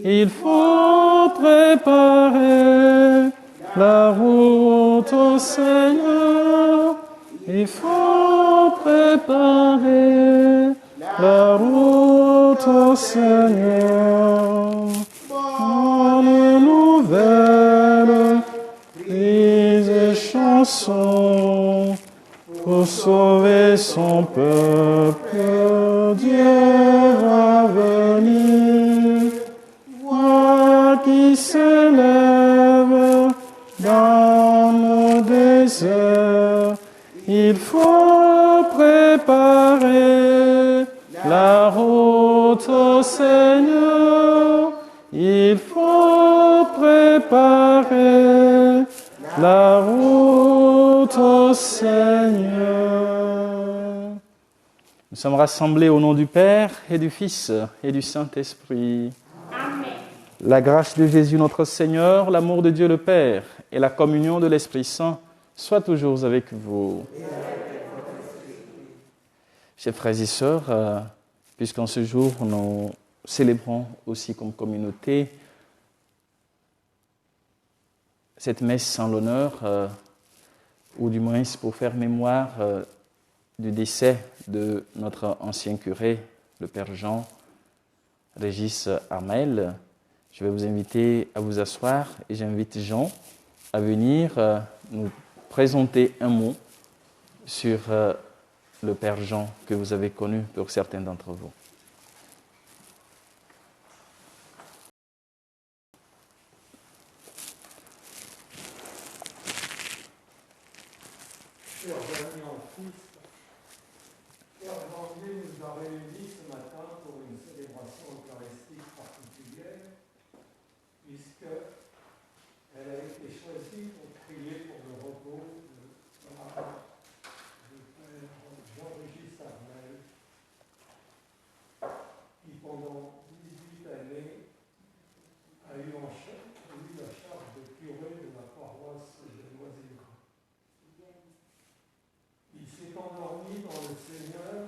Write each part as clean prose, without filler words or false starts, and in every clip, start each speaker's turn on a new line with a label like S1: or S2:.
S1: Il faut préparer la route au Seigneur. Il faut préparer la route au Seigneur. Bonne nouvelle, cris et chansons pour sauver son peuple. Dieu va venir. Voix qui s'élève dans nos déserts. Il faut préparer la route au Seigneur. Il faut préparer la route au Seigneur. Nous sommes rassemblés au nom du Père et du Fils et du Saint-Esprit.
S2: Amen.
S1: La grâce de Jésus notre Seigneur, l'amour de Dieu le Père et la communion de l'Esprit Saint soient toujours avec vous. Chers frères et sœurs, puisqu'en ce jour nous célébrons aussi comme communauté cette messe en l'honneur, ou du moins pour faire mémoire du décès de notre ancien curé, le Père Jean Régis Armel, je vais vous inviter à vous asseoir et j'invite Jean à venir nous présenter un mot sur le Père Jean que vous avez connu pour certains d'entre vous.
S3: Chers amis en Christ, Père Jean-Louis nous a réunis ce matin pour une célébration eucharistique particulière, puisqu'elle a été choisie pour prier pour le repos de Père Jean-Régis Armel, qui pendant 18 années a eu la charge de curé de la paroisse de Noisy-le-Grand. Il s'est endormi dans le Seigneur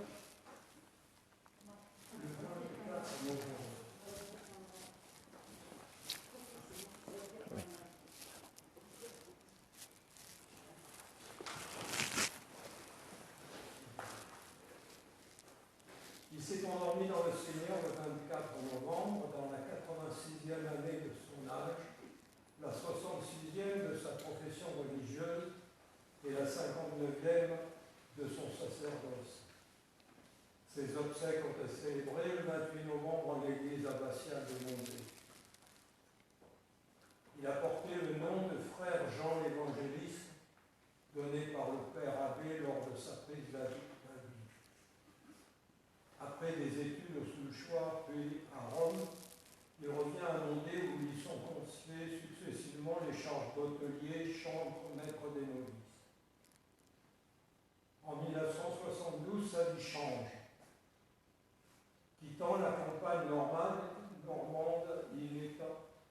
S3: le 24 novembre. Il s'est endormi dans le Seigneur le 24 novembre, dans la 86e année de son âge, la 66e de sa profession religieuse et la 59e de son sacerdoce. Ses obsèques ont été célébrées le 28 novembre en l'église abbatiale de Mondé. Il a porté le nom de frère Jean l'Évangéliste, donné par le père abbé lors de sa prise de vie. Après des études au Souchois puis à Rome, il revient à Mondé où lui sont confiées successivement les charges d'hôtelier, chantre, maître des novices. En 1972, sa vie change. Quittant la campagne normande, il est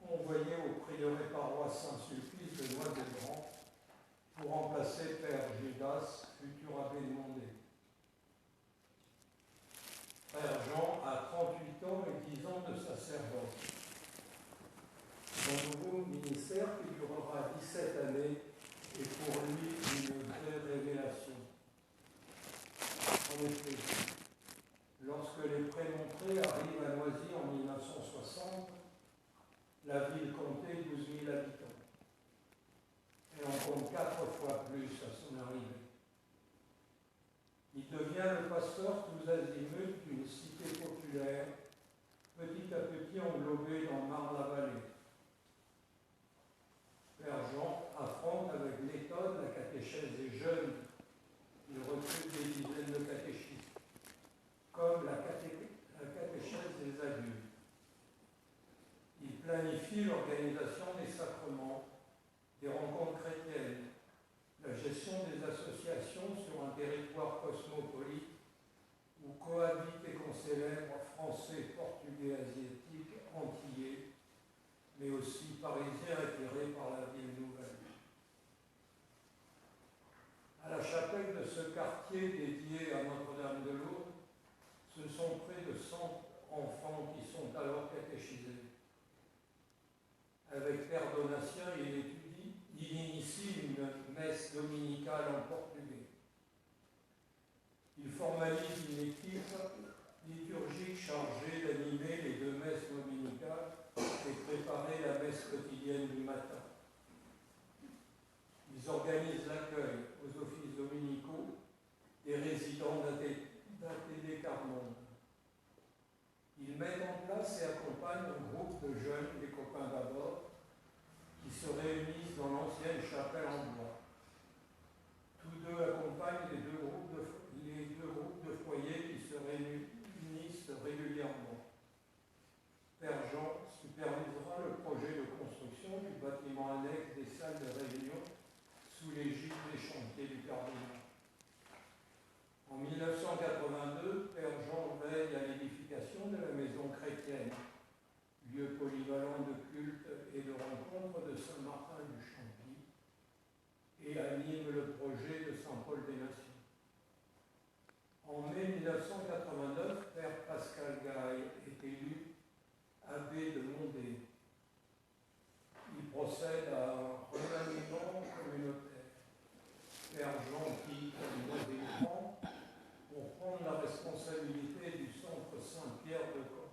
S3: envoyé au prieuré paroisse Saint-Sulpice de Noisy-le-Grand pour remplacer Père Judas, futur abbé de Mondé. Père Jean a 38 ans et 10 ans de sacerdoce. Son nouveau ministère qui durera 17 années est pour lui une vraie révélation. En effet, lorsque les prémontrés arrivent à Noisy en 1960, la ville comptait 12 000 habitants. Et on compte 4 fois plus à son arrivée. Il devient le pasteur tous azimuts d'une cité populaire, petit à petit englobée dans Marne-la-Vallée. Père Jean affronte avec méthode la catéchèse des jeunes. Il recrute des dizaines de catéchistes, comme la catéchèse des adultes. Il planifie l'organisation des sacrements, des rencontres chrétiennes, la gestion des associations sur un territoire cosmopolite où cohabitent et concélèbrent français, portugais, asiatiques, antillais, mais aussi parisiens attirés par la ville nouvelle. À la chapelle de ce quartier dédié à Notre-Dame de Lourdes, ce sont près de 100 enfants qui sont alors catéchisés. formalise une équipe liturgique chargée d'animer les 2 messes dominicales et préparer la messe quotidienne du matin. Ils organisent l'accueil aux offices dominicaux des résidents d'ATD Carmonde. Ils mettent en place et accompagnent un groupe de jeunes, les copains d'abord, qui se réunissent dans l'ancienne chapelle en bois. Tous deux accompagnent les deux groupes de foyers qui se réunissent régulièrement. Père Jean supervisera le projet de construction du bâtiment annexe des salles de réunion sous l'égide des chantiers du cardinal. En 1982, Père Jean veille à l'édification de la maison chrétienne, lieu polyvalent de culte et de rencontre de Saint-Martin-du-Champy, et anime le projet de Saint-Paul-des-Nations. En mai 1989, Père Pascal Gaille est élu abbé de Mondé. Il procède à un remaniement communautaire. Père Jean quitte Mondé-Grand pour prendre la responsabilité du centre Saint-Pierre de Caen.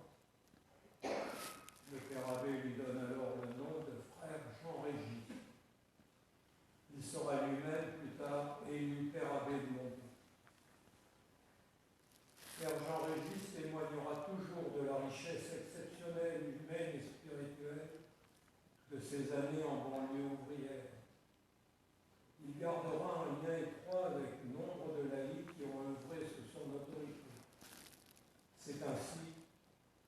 S3: Le Père abbé lui donne alors le nom de Frère Jean-Régis. Il sera lui-même plus tard élu Père abbé de Mondé. Père Jean-Régis témoignera toujours de la richesse exceptionnelle, humaine et spirituelle de ces années en banlieue ouvrière. Il gardera un lien étroit avec nombre de laïcs qui ont œuvré sous son autorité. C'est ainsi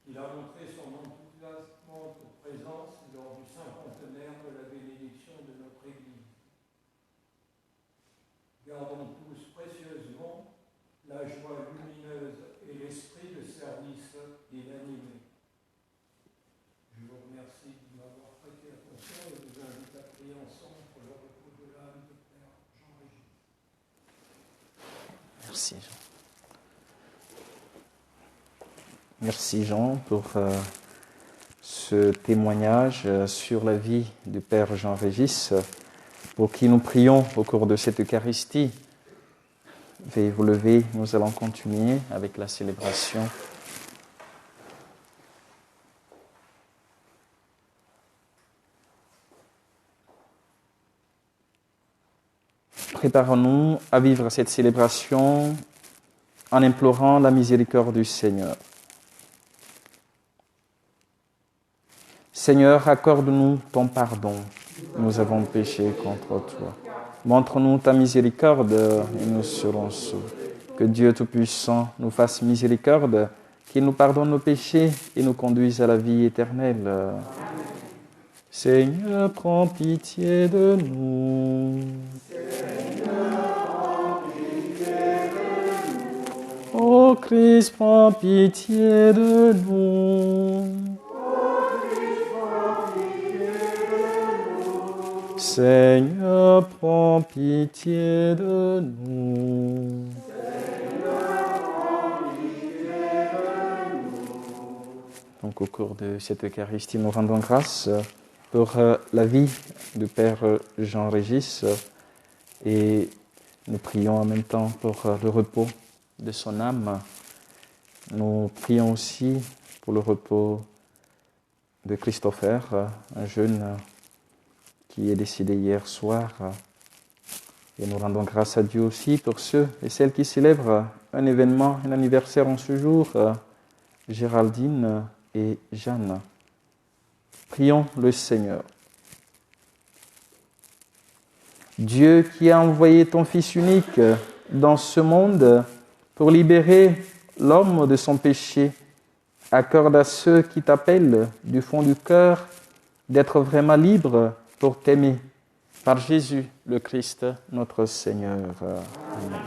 S3: qu'il a montré son enthousiasmante présence lors du 50e de la bénédiction de notre Église. Gardons tous précieusement la joie lumineuse et l'esprit de service qu'il animait. Je vous remercie de m'avoir prêté attention et vous invite à prier ensemble pour le repos de l'âme de Père Jean-Régis.
S1: Merci Jean. Merci Jean pour ce témoignage sur la vie du Père Jean-Régis, pour qui nous prions au cours de cette Eucharistie. Veuillez vous lever, nous allons continuer avec la célébration. Préparons-nous à vivre cette célébration en implorant la miséricorde du Seigneur. Seigneur, accorde-nous ton pardon. Nous avons péché contre toi. Montre-nous ta miséricorde et nous serons sauvés. Que Dieu Tout-Puissant nous fasse miséricorde, qu'il nous pardonne nos péchés et nous conduise à la vie éternelle. Amen. Seigneur, prends pitié de nous.
S2: Seigneur, prends pitié de nous.
S1: Ô Christ, prends pitié de nous. Seigneur, prends pitié de nous.
S2: Seigneur, prends pitié de nous.
S1: Donc, au cours de cette Eucharistie, nous rendons grâce pour la vie du Père Jean-Régis et nous prions en même temps pour le repos de son âme. Nous prions aussi pour le repos de Christopher, un jeune qui est décédé hier soir. Et nous rendons grâce à Dieu aussi pour ceux et celles qui célèbrent un événement, un anniversaire en ce jour, Géraldine et Jeanne. Prions le Seigneur. Dieu qui a envoyé ton Fils unique dans ce monde pour libérer l'homme de son péché, accorde à ceux qui t'appellent du fond du cœur d'être vraiment libres pour t'aimer. Par Jésus le Christ, notre Seigneur. Amen.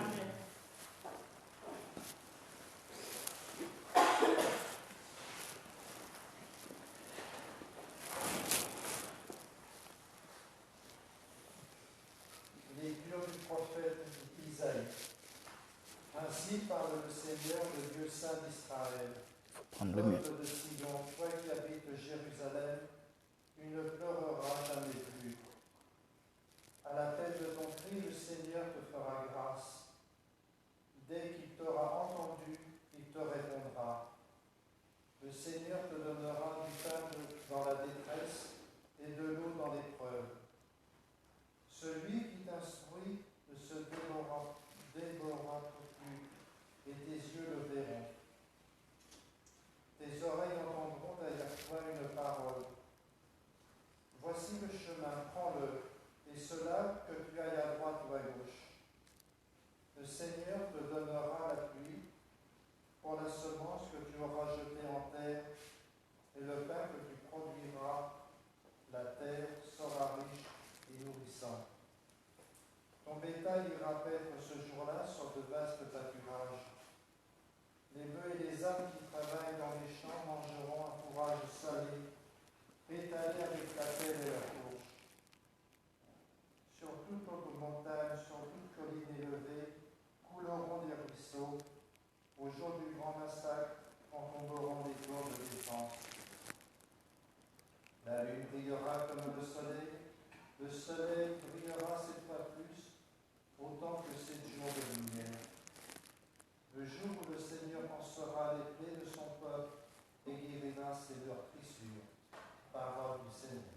S4: Lecture du prophète Isaïe. Ainsi parle le Seigneur, le Dieu saint d'Israël.
S1: Prendre le mieux.
S4: Peuple de Sion, toi qui habites Jérusalem, tu ne pleureras jamais plus. À l'appel de ton cri, le Seigneur te fera grâce. Dès qu'il t'aura entendu, il te répondra. Le Seigneur te donnera du pain dans la détresse et de l'eau dans l'épreuve. Celui qui t'instruit ne se dévorera plus, et tes yeux le verront. Tes oreilles entendront derrière toi une parole. Voici le chemin, prends-le, et cela que tu ailles à droite ou à gauche. Le Seigneur te donnera la pluie pour la semence que tu auras jetée en terre, et le pain que tu produiras. La terre sera riche et nourrissante. Ton bétail ira paître ce jour-là sur de vastes pâturages. Les bœufs et les ânes qui travaillent dans les champs mangeront un fourrage salé, étalé avec la pelle et la fourche. Sur toute haute montagne, sur toute colline élevée, couleront des ruisseaux. Au jour du grand massacre, en tomberont des tours de défense. La lune brillera comme le soleil brillera 7 fois plus, autant que 7 jours de lumière. Le jour où le Seigneur pansera les plaies de son peuple et guérira ses meurtrissures. Parole du Seigneur.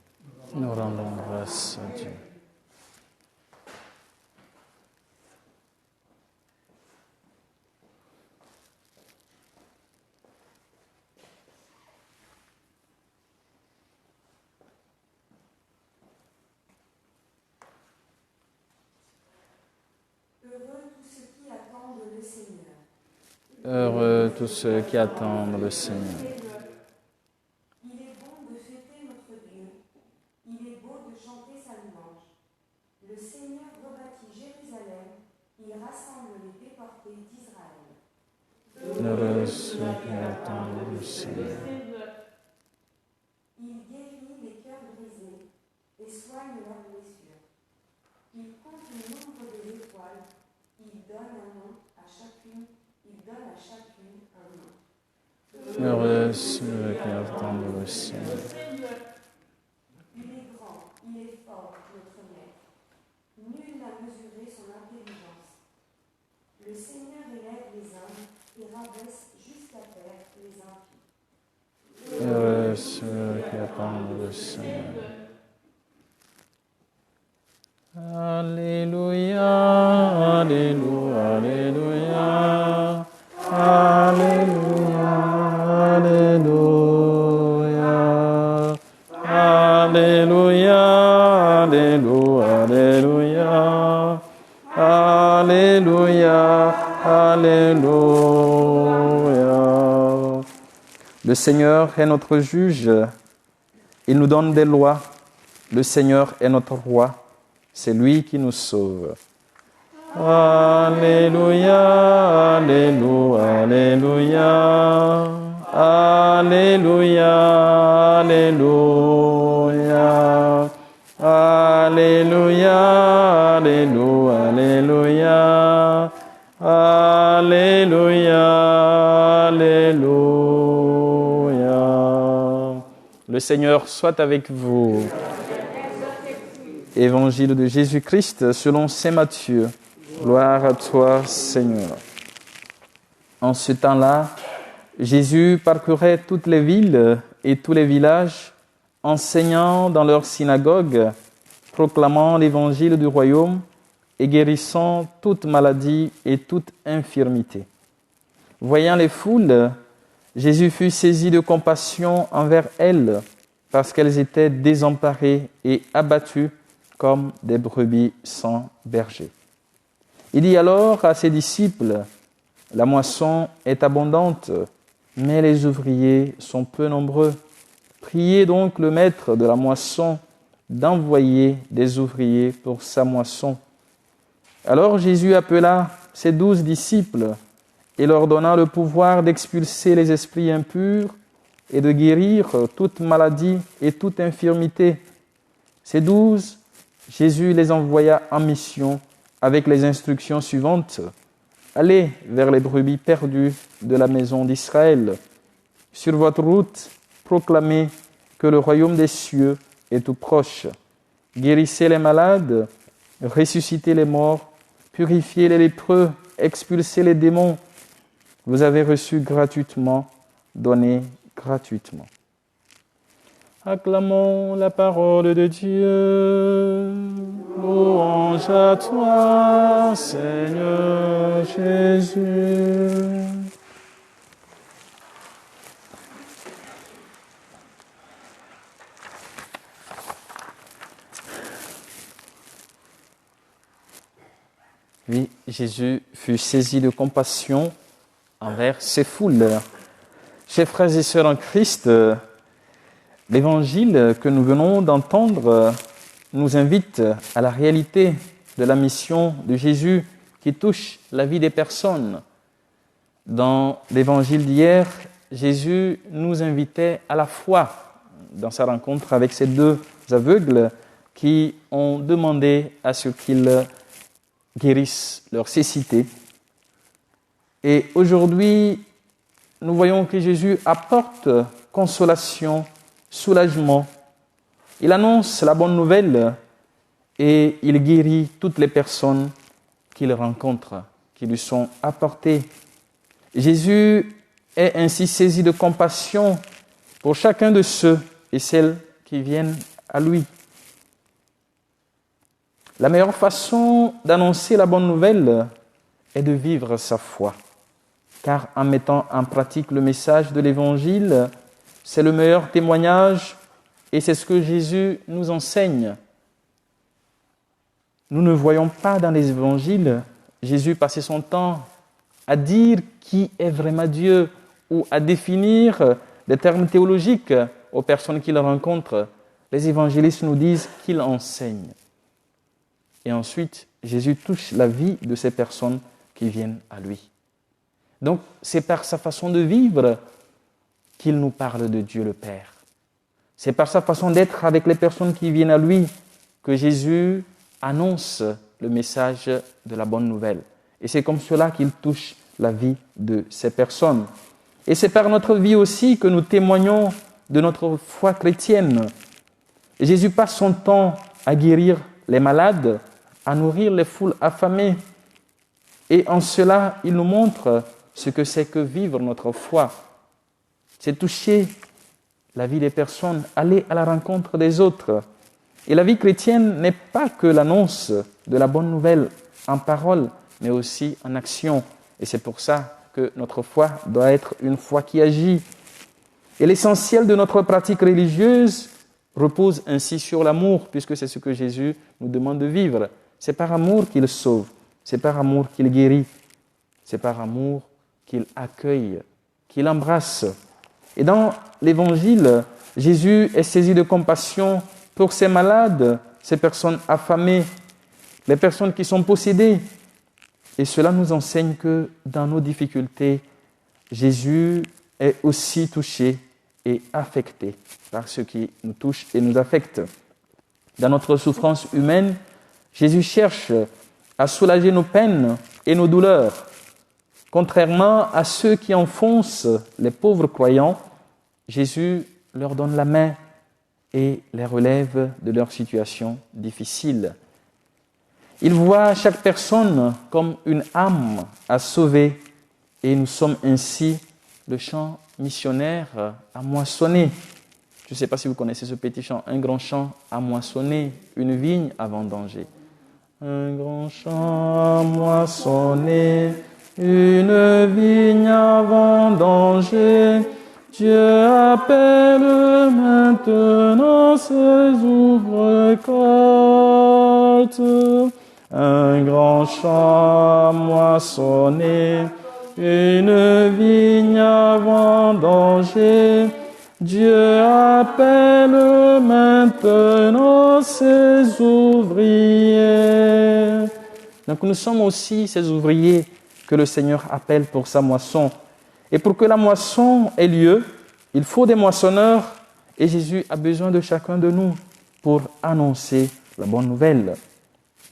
S1: Nous rendons grâce à Dieu. Heureux tous ceux qui attendent le Seigneur.
S2: Il est bon de fêter notre Dieu. Il est beau de chanter sa louange. Le Seigneur rebâtit Jérusalem. Il rassemble les déportés d'Israël.
S1: Heureux ceux qui attendent le Seigneur.
S2: Il guérit les cœurs brisés et soigne leurs blessures. Il compte le nombre des étoiles. Il donne un nom à chacune. Il donne à chacune un nom.
S1: Heureux ceux qui attendent le Seigneur.
S2: Il est grand, il est fort, notre Maître. Nul n'a mesuré son intelligence. Le Seigneur élève les hommes et rabaisse jusqu'à terre les impies.
S1: Heureux ceux qui attendent le Seigneur. Alléluia, Alléluia, Alléluia, Alléluia, Alléluia, Alléluia, Alléluia, Alléluia, Alléluia. Le Seigneur est notre juge, il nous donne des lois. Le Seigneur est notre roi. C'est lui qui nous sauve. Alléluia, Alléluia, Alléluia, Alléluia, Alléluia, Alléluia, Alléluia, Alléluia, Alléluia. Le Seigneur soit avec vous. Évangile de Jésus-Christ selon saint Matthieu. Gloire à toi, Seigneur. En ce temps-là, Jésus parcourait toutes les villes et tous les villages, enseignant dans leurs synagogues, proclamant l'évangile du royaume et guérissant toute maladie et toute infirmité. Voyant les foules, Jésus fut saisi de compassion envers elles, parce qu'elles étaient désemparées et abattues comme des brebis sans berger. Il dit alors à ses disciples, « La moisson est abondante, mais les ouvriers sont peu nombreux. Priez donc le maître de la moisson d'envoyer des ouvriers pour sa moisson. » Alors Jésus appela ses 12 disciples et leur donna le pouvoir d'expulser les esprits impurs et de guérir toute maladie et toute infirmité. Ces 12, Jésus les envoya en mission avec les instructions suivantes. Allez vers les brebis perdues de la maison d'Israël. Sur votre route, proclamez que le royaume des cieux est tout proche. Guérissez les malades, ressuscitez les morts, purifiez les lépreux, expulser les démons. Vous avez reçu gratuitement, donné gratuitement. Acclamons la parole de Dieu. Louange à toi, Seigneur Jésus. Oui, Jésus fut saisi de compassion envers ces foules. Chers frères et sœurs en Christ, l'évangile que nous venons d'entendre nous invite à la réalité de la mission de Jésus qui touche la vie des personnes. Dans l'évangile d'hier, Jésus nous invitait à la foi dans sa rencontre avec ces deux aveugles qui ont demandé à ce qu'il guérissent leur cécité. Et aujourd'hui, nous voyons que Jésus apporte consolation, soulagement. Il annonce la bonne nouvelle et il guérit toutes les personnes qu'il rencontre, qui lui sont apportées. Jésus est ainsi saisi de compassion pour chacun de ceux et celles qui viennent à lui. La meilleure façon d'annoncer la bonne nouvelle est de vivre sa foi. Car en mettant en pratique le message de l'Évangile, c'est le meilleur témoignage et c'est ce que Jésus nous enseigne. Nous ne voyons pas dans les Évangiles Jésus passer son temps à dire qui est vraiment Dieu ou à définir des termes théologiques aux personnes qu'il rencontre. Les évangélistes nous disent qu'il enseigne. Et ensuite, Jésus touche la vie de ces personnes qui viennent à lui. Donc, c'est par sa façon de vivre qu'il nous parle de Dieu le Père. C'est par sa façon d'être avec les personnes qui viennent à lui que Jésus annonce le message de la bonne nouvelle. Et c'est comme cela qu'il touche la vie de ces personnes. Et c'est par notre vie aussi que nous témoignons de notre foi chrétienne. Et Jésus passe son temps à guérir les malades, à nourrir les foules affamées. Et en cela, il nous montre ce que c'est que vivre notre foi. C'est toucher la vie des personnes, aller à la rencontre des autres. Et la vie chrétienne n'est pas que l'annonce de la bonne nouvelle en parole, mais aussi en action. Et c'est pour ça que notre foi doit être une foi qui agit. Et l'essentiel de notre pratique religieuse repose ainsi sur l'amour, puisque c'est ce que Jésus nous demande de vivre. C'est par amour qu'il sauve, c'est par amour qu'il guérit, c'est par amour qu'il accueille, qu'il embrasse. Et dans l'Évangile, Jésus est saisi de compassion pour ces malades, ces personnes affamées, les personnes qui sont possédées. Et cela nous enseigne que dans nos difficultés, Jésus est aussi touché et affecté par ce qui nous touche et nous affecte. Dans notre souffrance humaine, Jésus cherche à soulager nos peines et nos douleurs. Contrairement à ceux qui enfoncent les pauvres croyants, Jésus leur donne la main et les relève de leur situation difficile. Il voit chaque personne comme une âme à sauver et nous sommes ainsi le champ missionnaire à moissonner. Je ne sais pas si vous connaissez ce petit chant, un grand champ à moissonner, une vigne à vendanger. Un grand champ à moissonner, une vigne à vendanger. Dieu appelle maintenant ses ouvre-récoltes. Un grand champ à moissonner, une vigne à vendanger. Dieu appelle maintenant ses ouvriers. Donc nous sommes aussi ces ouvriers que le Seigneur appelle pour sa moisson. Et pour que la moisson ait lieu, il faut des moissonneurs et Jésus a besoin de chacun de nous pour annoncer la bonne nouvelle.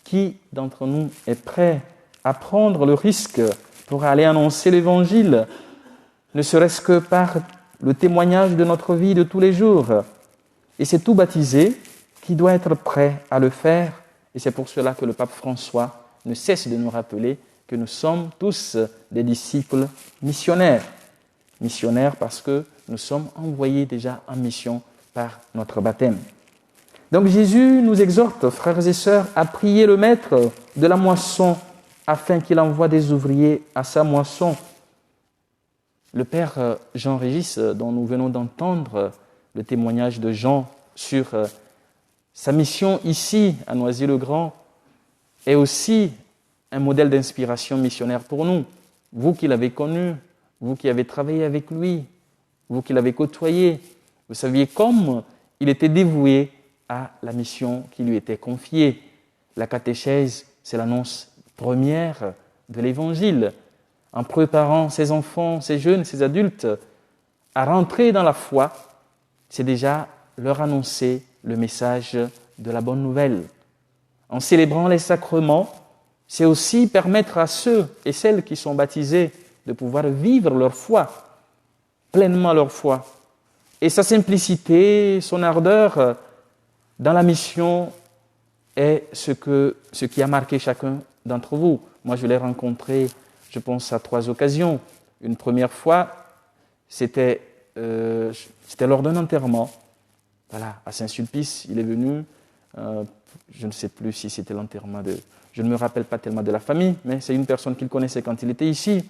S1: Qui d'entre nous est prêt à prendre le risque pour aller annoncer l'Évangile, ne serait-ce que par le témoignage de notre vie de tous les jours? Et c'est tout baptisé qui doit être prêt à le faire. Et c'est pour cela que le pape François ne cesse de nous rappeler que nous sommes tous des disciples missionnaires. Missionnaires parce que nous sommes envoyés déjà en mission par notre baptême. Donc Jésus nous exhorte, frères et sœurs, à prier le Maître de la moisson afin qu'il envoie des ouvriers à sa moisson. Le Père Jean-Régis, dont nous venons d'entendre le témoignage de Jean sur sa mission ici à Noisy-le-Grand, est aussi un modèle d'inspiration missionnaire pour nous. Vous qui l'avez connu, vous qui avez travaillé avec lui, vous qui l'avez côtoyé, vous saviez comme il était dévoué à la mission qui lui était confiée. La catéchèse, c'est l'annonce première de l'Évangile. En préparant ses enfants, ses jeunes, ses adultes à rentrer dans la foi, c'est déjà leur annoncer le message de la bonne nouvelle. En célébrant les sacrements, c'est aussi permettre à ceux et celles qui sont baptisés de pouvoir vivre leur foi, pleinement leur foi. Et sa simplicité, son ardeur dans la mission est ce qui a marqué chacun d'entre vous. Moi, je l'ai rencontré, je pense, à 3 occasions. Une première fois, c'était lors d'un enterrement. Voilà, à Saint-Sulpice, il est venu. Je ne sais plus si c'était l'enterrement de... Je ne me rappelle pas tellement de la famille, mais c'est une personne qu'il connaissait quand il était ici.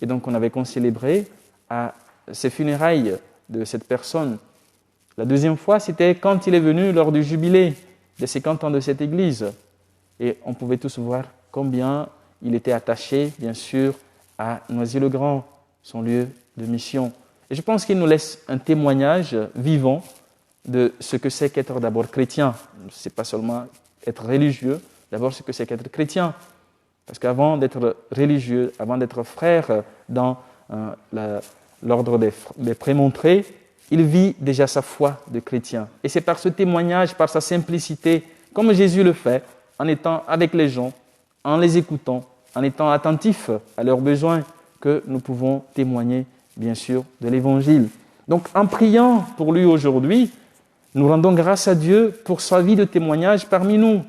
S1: Et donc, on avait concélébré à ses funérailles de cette personne. La deuxième fois, c'était quand il est venu lors du jubilé des 50 ans de cette église. Et on pouvait tous voir combien il était attaché, bien sûr, à Noisy-le-Grand, son lieu de mission. Et je pense qu'il nous laisse un témoignage vivant de ce que c'est qu'être d'abord chrétien. Ce n'est pas seulement être religieux, d'abord ce que c'est qu'être chrétien. Parce qu'avant d'être religieux, avant d'être frère dans l'ordre des prémontrés, il vit déjà sa foi de chrétien. Et c'est par ce témoignage, par sa simplicité, comme Jésus le fait, en étant avec les gens, en les écoutant, en étant attentifs à leurs besoins, que nous pouvons témoigner, bien sûr, de l'Évangile. Donc, en priant pour lui aujourd'hui, nous rendons grâce à Dieu pour sa vie de témoignage parmi nous.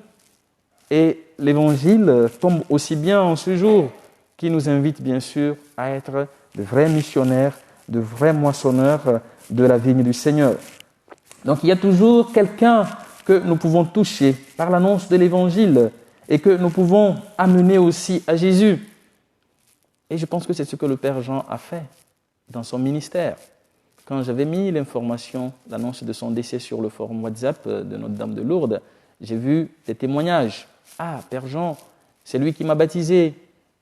S1: Et l'Évangile tombe aussi bien en ce jour, qui nous invite, bien sûr, à être de vrais missionnaires, de vrais moissonneurs de la vigne du Seigneur. Donc, il y a toujours quelqu'un que nous pouvons toucher par l'annonce de l'Évangile et que nous pouvons amener aussi à Jésus. Et je pense que c'est ce que le Père Jean a fait dans son ministère. Quand j'avais mis l'information, l'annonce de son décès sur le forum WhatsApp de Notre-Dame de Lourdes, j'ai vu des témoignages. Ah, Père Jean, c'est lui qui m'a baptisé,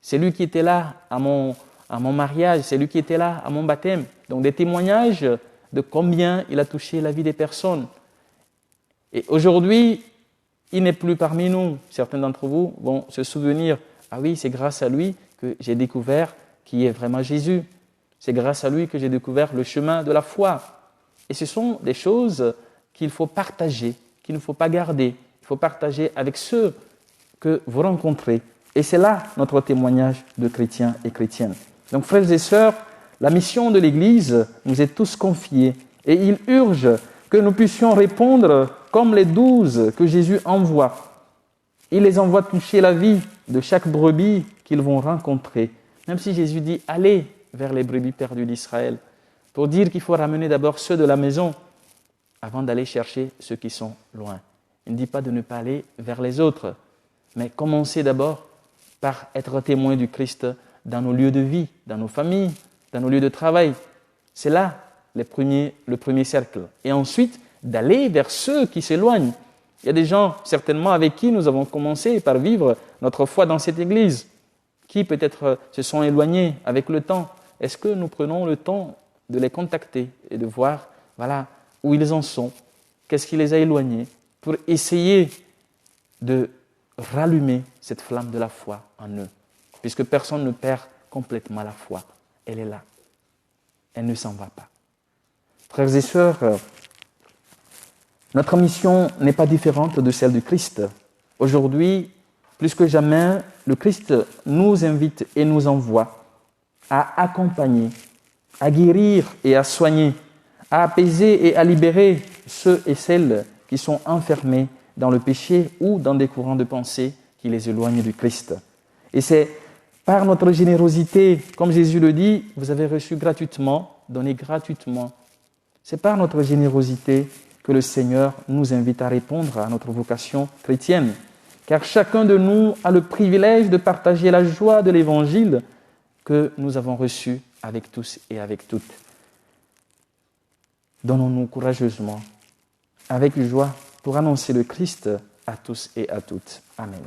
S1: c'est lui qui était là à mon mariage, c'est lui qui était là à mon baptême. Donc des témoignages de combien il a touché la vie des personnes. Et aujourd'hui, il n'est plus parmi nous. Certains d'entre vous vont se souvenir, ah oui, c'est grâce à lui que j'ai découvert qui est vraiment Jésus. C'est grâce à lui que j'ai découvert le chemin de la foi. Et ce sont des choses qu'il faut partager, qu'il ne faut pas garder. Il faut partager avec ceux que vous rencontrez. Et c'est là notre témoignage de chrétiens et chrétiennes. Donc, frères et sœurs, la mission de l'Église nous est tous confiée. Et il urge que nous puissions répondre comme les 12 que Jésus envoie. Il les envoie toucher la vie de chaque brebis qu'ils vont rencontrer. Même si Jésus dit « Allez vers les brebis perdues d'Israël », pour dire qu'il faut ramener d'abord ceux de la maison avant d'aller chercher ceux qui sont loin. Il ne dit pas de ne pas aller vers les autres, mais commencer d'abord par être témoin du Christ dans nos lieux de vie, dans nos familles, dans nos lieux de travail. C'est là le premier cercle. Et ensuite, d'aller vers ceux qui s'éloignent. Il y a des gens, certainement, avec qui nous avons commencé par vivre notre foi dans cette Église, qui peut-être se sont éloignés avec le temps. Est-ce que nous prenons le temps de les contacter et de voir où ils en sont, qu'est-ce qui les a éloignés, pour essayer de rallumer cette flamme de la foi en eux, puisque personne ne perd complètement la foi. Elle est là. Elle ne s'en va pas. Frères et sœurs, notre mission n'est pas différente de celle du Christ. Aujourd'hui, plus que jamais, le Christ nous invite et nous envoie à accompagner, à guérir et à soigner, à apaiser et à libérer ceux et celles qui sont enfermés dans le péché ou dans des courants de pensée qui les éloignent du Christ. Et c'est Par notre générosité, comme Jésus le dit, vous avez reçu gratuitement, donné gratuitement. C'est par notre générosité que le Seigneur nous invite à répondre à notre vocation chrétienne. Car chacun de nous a le privilège de partager la joie de l'Évangile que nous avons reçu avec tous et avec toutes. Donnons-nous courageusement, avec joie, pour annoncer le Christ à tous et à toutes. Amen.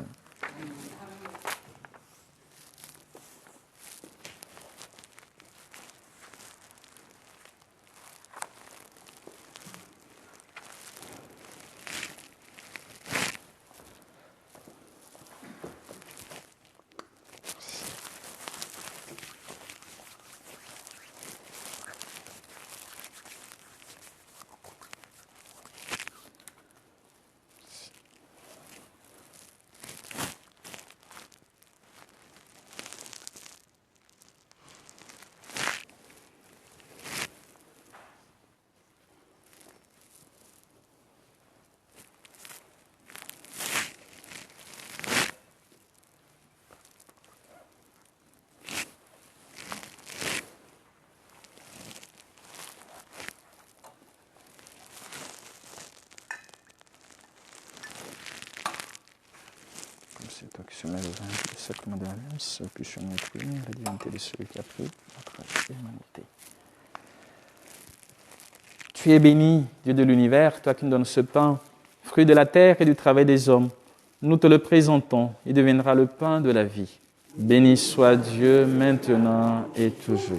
S1: C'est toi qui se mets au vin du sacrement de l'Alliance, puissions-nous exprimer la divinité de celui qui a pris notre humanité. Tu es béni, Dieu de l'univers, toi qui nous donnes ce pain, fruit de la terre et du travail des hommes. Nous te le présentons, il deviendra le pain de la vie. Béni soit Dieu maintenant et toujours.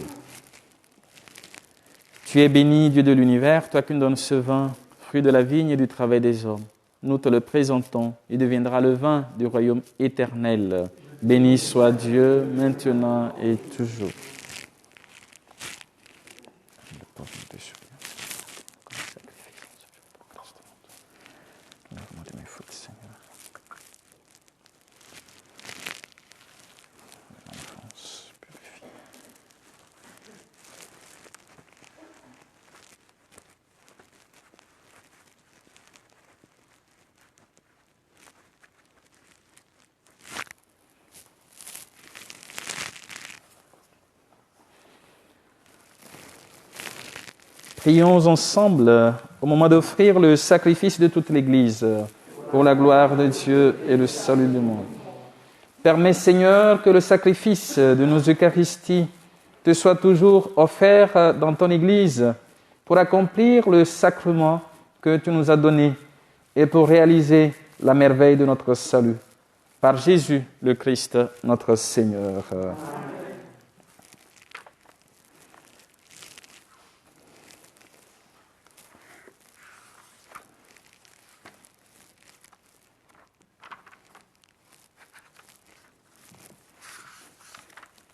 S1: Tu es béni, Dieu de l'univers, toi qui nous donnes ce vin, fruit de la vigne et du travail des hommes. Nous te le présentons, il deviendra le vin du royaume éternel. Béni soit Dieu, maintenant et toujours. Prions ensemble au moment d'offrir le sacrifice de toute l'Église pour la gloire de Dieu et le salut du monde. Permets, Seigneur, que le sacrifice de nos Eucharisties te soit toujours offert dans ton Église pour accomplir le sacrement que tu nous as donné et pour réaliser la merveille de notre salut. Par Jésus, le Christ, notre Seigneur. Amen.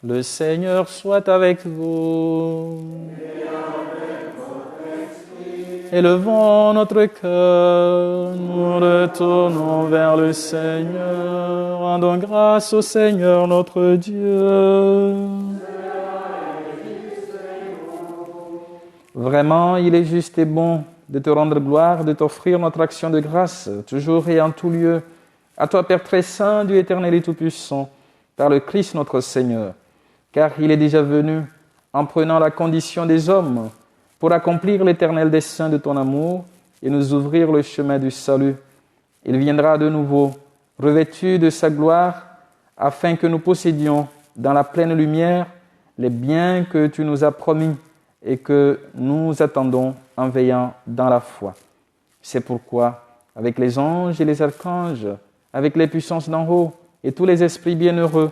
S1: Le Seigneur soit avec vous.
S5: Et avec votre esprit.
S1: Élevons notre cœur, nous retournons vers le Seigneur. Rendons grâce au Seigneur notre Dieu. Vraiment, il est juste et bon de te rendre gloire, de t'offrir notre action de grâce, toujours et en tout lieu. À toi, Père très saint, Dieu éternel et tout-puissant, par le Christ notre Seigneur. Car il est déjà venu en prenant la condition des hommes pour accomplir l'éternel dessein de ton amour et nous ouvrir le chemin du salut. Il viendra de nouveau, revêtu de sa gloire, afin que nous possédions dans la pleine lumière les biens que tu nous as promis et que nous attendons en veillant dans la foi. C'est pourquoi, avec les anges et les archanges, avec les puissances d'en haut et tous les esprits bienheureux,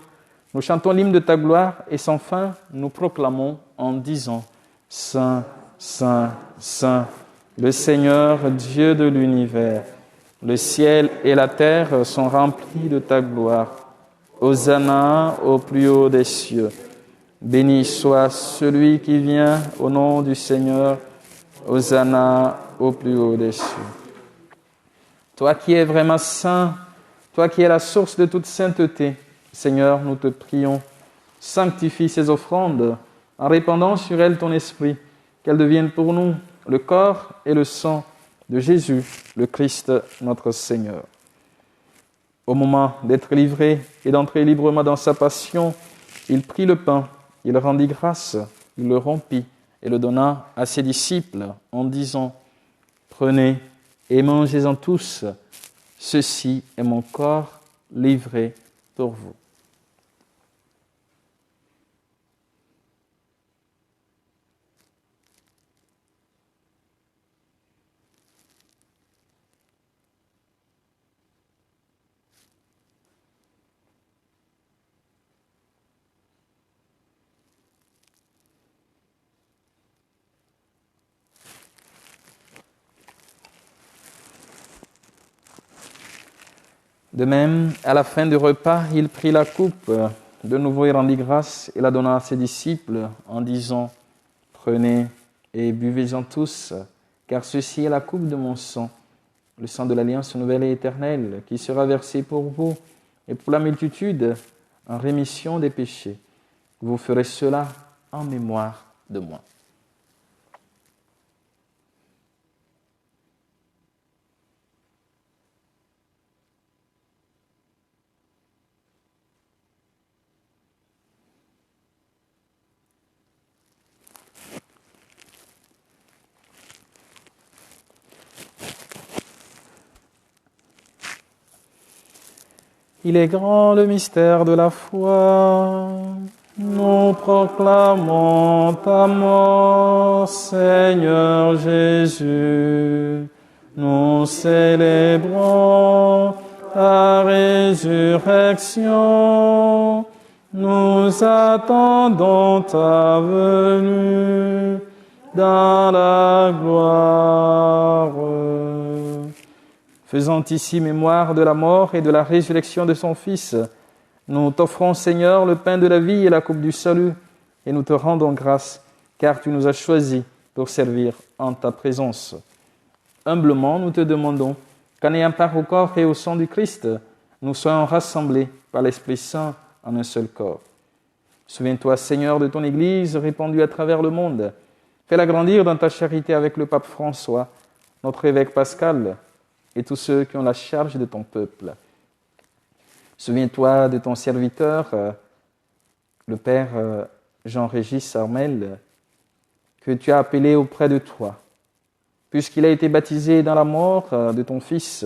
S1: nous chantons l'hymne de ta gloire et sans fin, nous proclamons en disant « Saint, Saint, Saint, le Seigneur, Dieu de l'univers, le ciel et la terre sont remplis de ta gloire. Hosanna au plus haut des cieux. Béni soit celui qui vient au nom du Seigneur. Hosanna au plus haut des cieux. » Toi qui es vraiment saint, toi qui es la source de toute sainteté, Seigneur, nous te prions, sanctifie ces offrandes en répandant sur elles ton esprit, qu'elles deviennent pour nous le corps et le sang de Jésus, le Christ, notre Seigneur. Au moment d'être livré et d'entrer librement dans sa passion, Il prit le pain, il rendit grâce, il le rompit et le donna à ses disciples en disant : « Prenez et mangez-en tous, ceci est mon corps livré pour vous. » De même, à la fin du repas, il prit la coupe. De nouveau, il rendit grâce et la donna à ses disciples en disant : « Prenez et buvez-en tous, car ceci est la coupe de mon sang, le sang de l'alliance nouvelle et éternelle, qui sera versé pour vous et pour la multitude en rémission des péchés. Vous ferez cela en mémoire de moi. » Il est grand le mystère de la foi. Nous proclamons ta mort, Seigneur Jésus. Nous célébrons ta résurrection. Nous attendons ta venue dans la gloire. Faisant ici mémoire de la mort et de la résurrection de son Fils, nous t'offrons, Seigneur, le pain de la vie et la coupe du salut, et nous te rendons grâce, car tu nous as choisis pour servir en ta présence. Humblement, nous te demandons qu'en ayant part au corps et au sang du Christ, nous soyons rassemblés par l'Esprit Saint en un seul corps. Souviens-toi, Seigneur, de ton Église répandue à travers le monde. Fais-la grandir dans ta charité avec le pape François, notre évêque Pascal, et tous ceux qui ont la charge de ton peuple. Souviens-toi de ton serviteur, le Père Jean-Régis Armel, que tu as appelé auprès de toi. Puisqu'il a été baptisé dans la mort de ton Fils,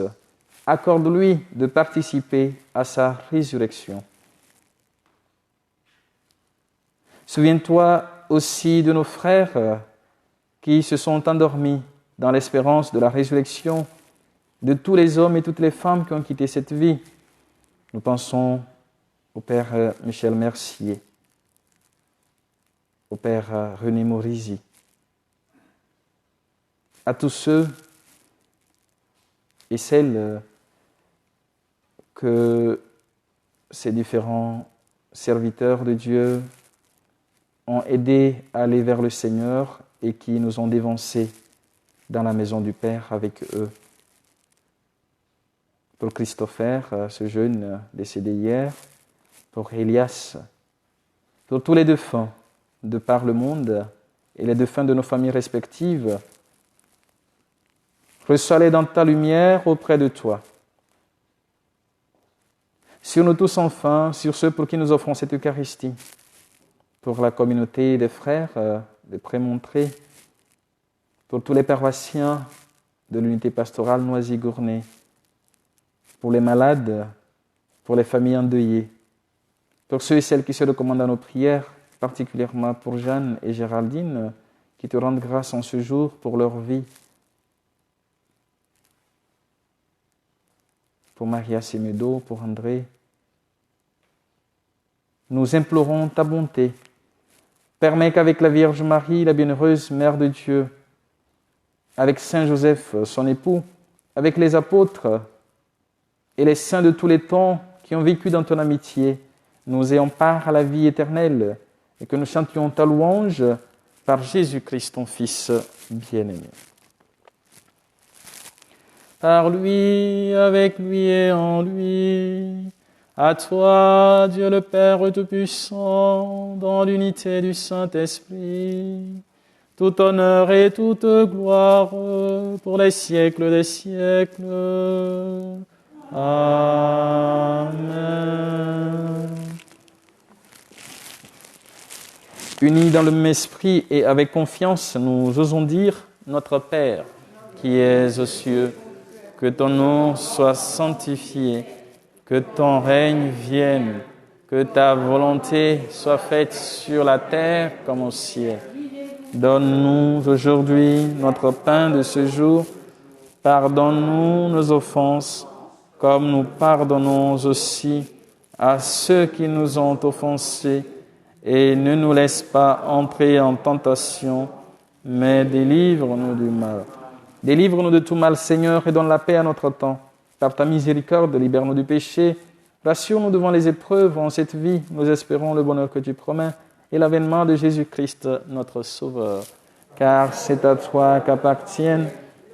S1: accorde-lui de participer à sa résurrection. Souviens-toi aussi de nos frères qui se sont endormis dans l'espérance de la résurrection, de tous les hommes et toutes les femmes qui ont quitté cette vie. Nous pensons au Père Michel Mercier, au Père René Morisi, à tous ceux et celles que ces différents serviteurs de Dieu ont aidés à aller vers le Seigneur et qui nous ont dévancés dans la maison du Père avec eux. Pour Christopher, ce jeune décédé hier, pour Elias, pour tous les défunts de par le monde et les défunts de nos familles respectives, reçois-les dans ta lumière auprès de toi. Sur nous tous enfin, sur ceux pour qui nous offrons cette Eucharistie, pour la communauté des frères de Prémontré, pour tous les paroissiens de l'unité pastorale Noisy-Gournay, pour les malades, pour les familles endeuillées, pour ceux et celles qui se recommandent à nos prières, particulièrement pour Jeanne et Géraldine, qui te rendent grâce en ce jour pour leur vie, pour Maria Semedo, pour André. Nous implorons ta bonté. Permets qu'avec la Vierge Marie, la bienheureuse Mère de Dieu, avec Saint Joseph, son époux, avec les apôtres et les saints de tous les temps qui ont vécu dans ton amitié, nous ayons part à la vie éternelle et que nous chantions ta louange par Jésus-Christ, ton Fils bien-aimé. Par lui, avec lui et en lui, à toi, Dieu le Père Tout-Puissant, dans l'unité du Saint-Esprit, tout honneur et toute gloire pour les siècles des siècles. Amen. Unis dans le même esprit et avec confiance, nous osons dire « Notre Père, qui es aux cieux, que ton nom soit sanctifié, que ton règne vienne, que ta volonté soit faite sur la terre comme au ciel. Donne-nous aujourd'hui notre pain de ce jour. Pardonne-nous nos offenses, comme nous pardonnons aussi à ceux qui nous ont offensés. Et ne nous laisse pas entrer en tentation, mais délivre-nous du mal. Délivre-nous de tout mal, Seigneur, et donne la paix à notre temps. Par ta miséricorde, libère-nous du péché. Rassure-nous devant les épreuves en cette vie. Nous espérons le bonheur que tu promets et l'avènement de Jésus-Christ, notre Sauveur. Car c'est à toi qu'appartiennent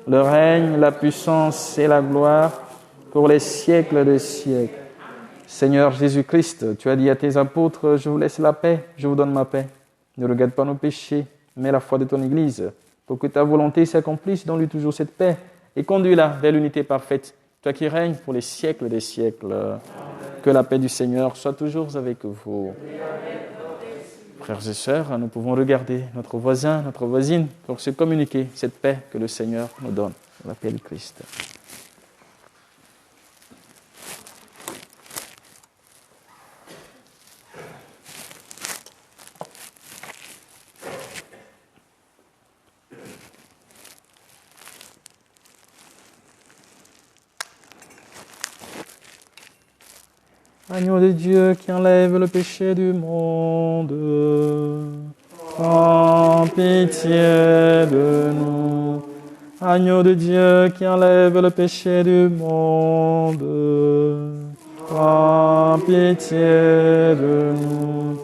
S1: le règne, la puissance et la gloire pour les siècles des siècles. Seigneur Jésus-Christ, tu as dit à tes apôtres, je vous laisse la paix, je vous donne ma paix. Ne regarde pas nos péchés, mais la foi de ton Église, pour que ta volonté s'accomplisse, donne-lui toujours cette paix et conduis-la vers l'unité parfaite. Toi qui règnes pour les siècles des siècles, que la paix du Seigneur soit toujours avec vous. Frères et sœurs, nous pouvons regarder notre voisin, notre voisine, pour se communiquer cette paix que le Seigneur nous donne, la paix du Christ. Agneau de Dieu qui enlève le péché du monde, prends pitié de nous. Agneau de Dieu qui enlève le péché du monde, prends pitié de nous.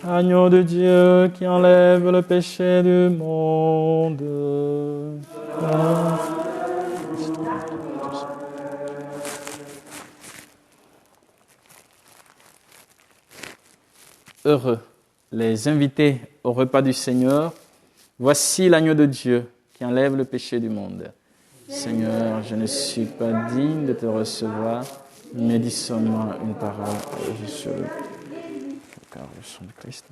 S1: Agneau de Dieu qui enlève le péché du monde. Heureux les invités au repas du Seigneur. Voici l'agneau de Dieu qui enlève le péché du monde. Seigneur, je ne suis pas digne de te recevoir, mais dis seulement une parole. Je suis car le sang de Christ.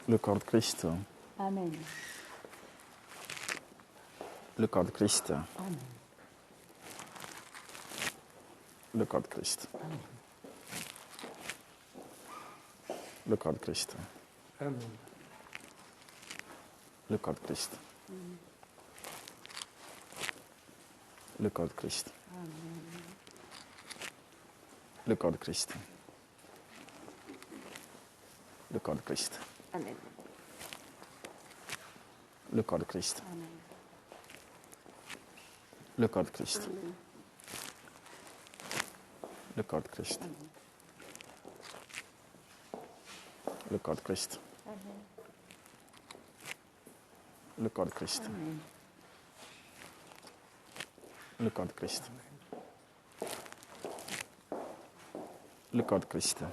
S1: Le corps de Christ.
S6: Amen.
S1: Le corps de Christ.
S6: Amen.
S1: Le corps de Christ. Le corps de Christ.
S3: Amen.
S1: Le corps de Christ. Le corps de Christ. Le corps de Christ. Le corps de Christ.
S6: Amen.
S1: Le corps de Christ.
S6: Amen.
S1: Le corps de Christ. Le corps de Christ. Le corps de Christ. Le corps de Christ. Le corps de Christ. Le corps de Christ.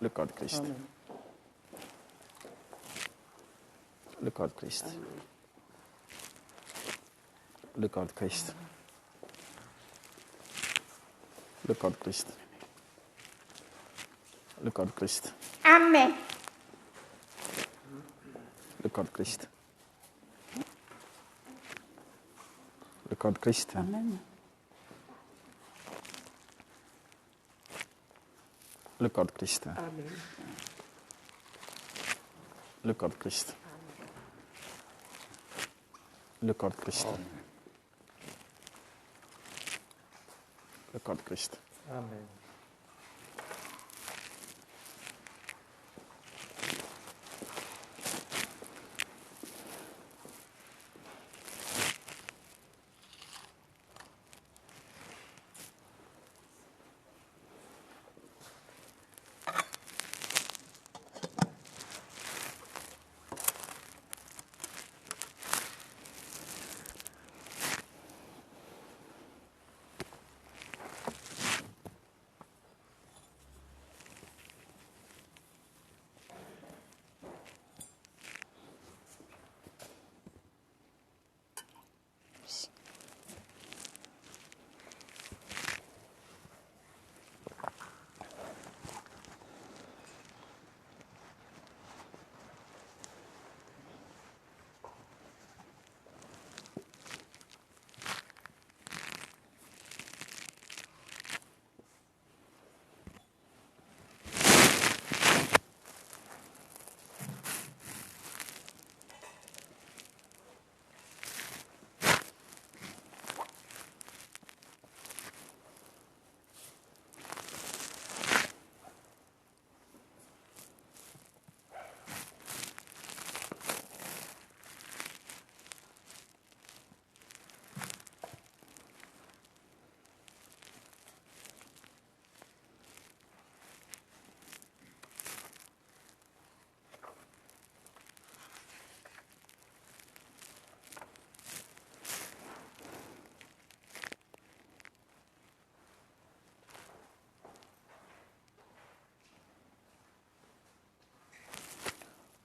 S1: Le corps de Christ. Le corps de Christ. Le corps de Christ. Le corps de Christ. Le corps de Christ.
S6: Amen.
S1: Le corps de Christ. Le corps de Christ.
S6: Amen.
S1: Le corps de Christ.
S6: Amen.
S1: Le corps de Christ. Le corps de Christ. le corps de Christ.
S3: Amen.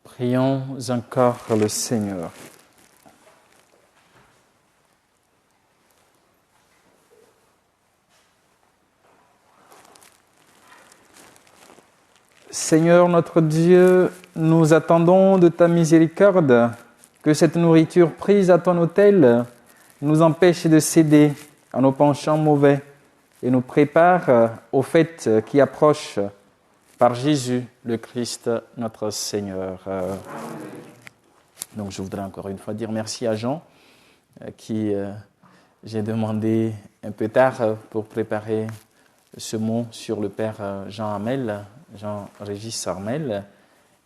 S1: Prions encore le Seigneur. Seigneur notre Dieu, nous attendons de ta miséricorde que cette nourriture prise à ton autel nous empêche de céder à nos penchants mauvais et nous prépare aux fêtes qui approchent par Jésus le Christ notre Seigneur. Donc je voudrais encore une fois dire merci à Jean qui j'ai demandé un peu tard pour préparer ce mot sur le Père Jean-Régis Armel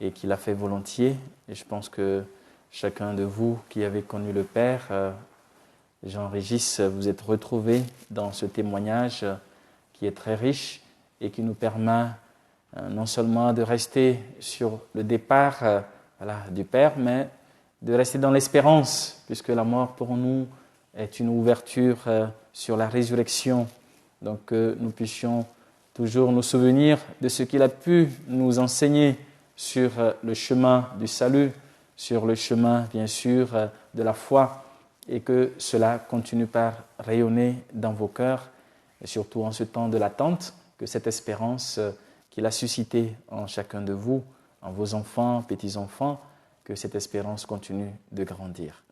S1: et qui l'a fait volontiers. Et je pense que chacun de vous qui avez connu le Père Jean-Régis, vous êtes retrouvés dans ce témoignage qui est très riche et qui nous permet non seulement de rester sur le départ du Père, mais de rester dans l'espérance, puisque la mort pour nous est une ouverture sur la résurrection. Donc que nous puissions toujours nous souvenir de ce qu'il a pu nous enseigner sur le chemin du salut, sur le chemin, bien sûr, de la foi, et que cela continue par rayonner dans vos cœurs, et surtout en ce temps de l'attente, que cette espérance qu'il a suscitée en chacun de vous, en vos enfants, petits-enfants, que cette espérance continue de grandir.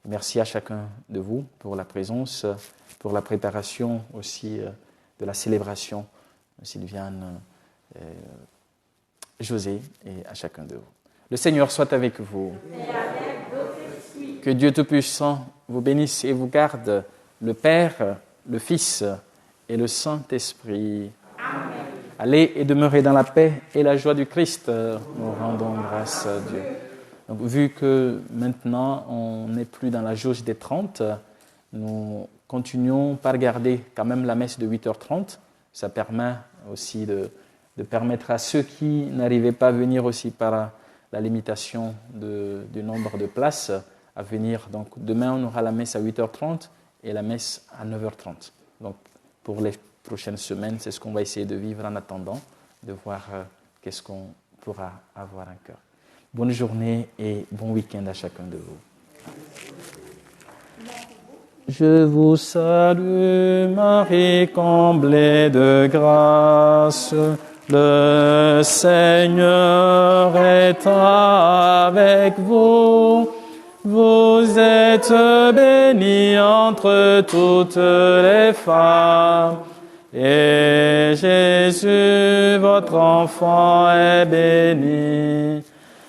S1: Merci à chacun de vous pour la présence, pour la préparation aussi de la célébration, Sylviane, José et à chacun de vous. Le Seigneur soit avec vous.
S5: Et avec votre esprit.
S1: Que Dieu Tout-Puissant vous bénisse et vous garde, le Père, le Fils et le Saint-Esprit.
S5: Amen.
S1: Allez et demeurez dans la paix et la joie du Christ. Nous rendons grâce à Dieu. Donc, vu que maintenant on n'est plus dans la jauge des 30, nous continuons par garder quand même la messe de 8h30. Ça permet aussi de permettre à ceux qui n'arrivaient pas à venir aussi par la limitation du nombre de places à venir. Donc demain on aura la messe à 8h30 et la messe à 9h30. Donc pour les prochaines semaines, c'est ce qu'on va essayer de vivre en attendant, de voir qu'est-ce qu'on pourra avoir en cœur. Bonne journée et bon week-end à chacun de vous. Je vous salue, Marie, comblée de grâce. Le Seigneur est avec vous. Vous êtes bénie entre toutes les femmes. Et Jésus, votre enfant, est béni.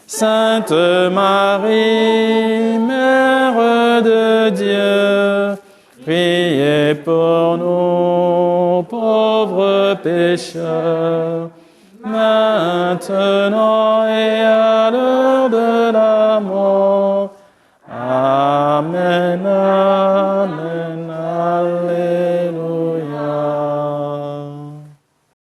S1: Sainte Marie, Mère de Dieu, priez pour nous pauvre pécheur, maintenant et à